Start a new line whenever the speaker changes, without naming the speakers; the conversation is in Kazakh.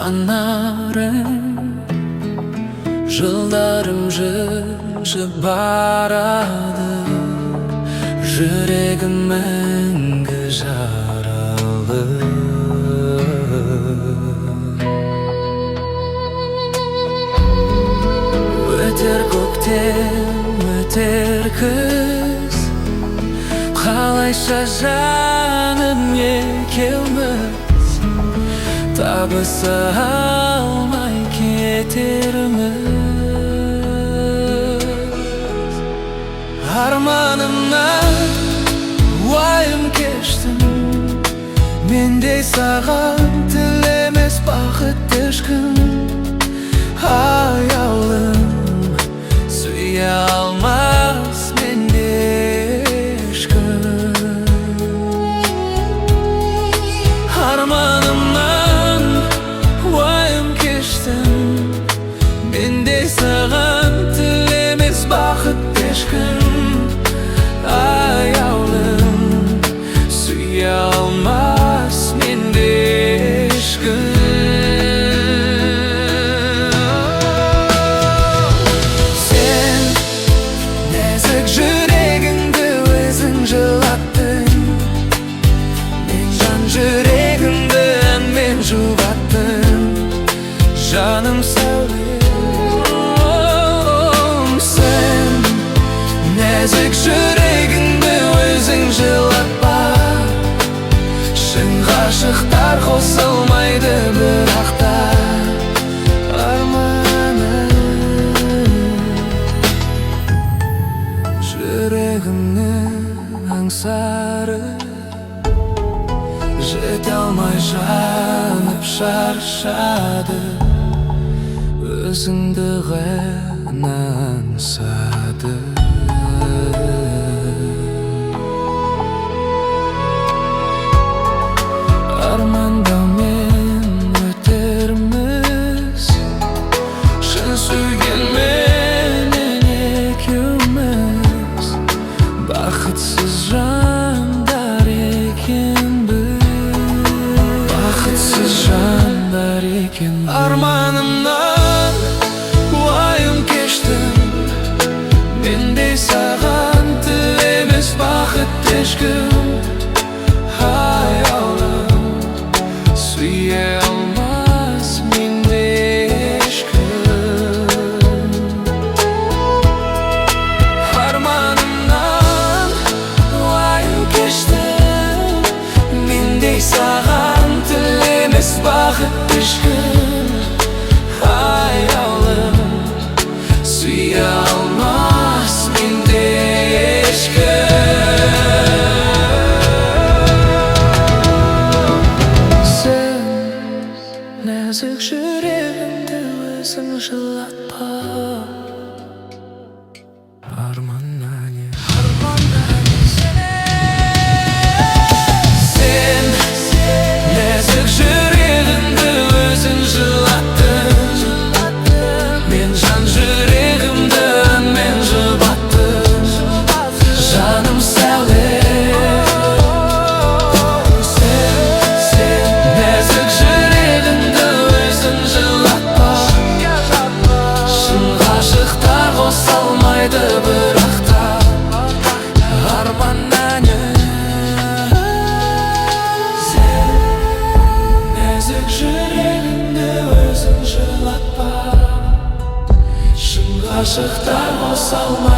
жанарың, жылдарым жылжып барады, жүрегім мәңгі жаралы. Өтер көктем, өтер күз, қалайша жаным екеуміз табыса алмай кетерміз. Арманымнан уайым кештім, мендей саған тілемес бақыт ешкім. Аялым сүйе алмас менде ешкім. Арманымнан уайым кештім, мендей саған тілемес бақыт ешкім. Аялым сүйе алмас менде ешкім. Жаным сәулем, сен нәзік жүрегіңді өзің жылатпа. Шын ғашықтар қосылмайды бірақ та арманым. Жүрегімнің аңсары жете алмай жанып шаршады, өзіңді ғана аңсады. Армандаумен өтерміз, шын сүйгенменен екеуміз бақытсыз жандар екенбіз. Бақытсыз жандар екенбіз. Арманымнан уайым кештім, мендей саған тілемес бақыт ешкім. Аялым сүйе алмас менде ешкім. Арманымнан уайым кештім, мендей саған тілемес бақыт ешкім. Аялым сүйе алмас менде ешкім. Сен нәзік жүрегімді өзің жылатпа. Арманнан сен нәзік жүрегімді өзің жылаттың. Мен жан жүрегімді үнмен жұбаттым. Жаным сәулем, сен нәзік жүрегімді өзің жылатпа. Шын ғашықтар қосылмайды бірақ та арманнан. Сен нәзік жүрегімді өзің жылатпа. Шын ғашықтар қосылмайды.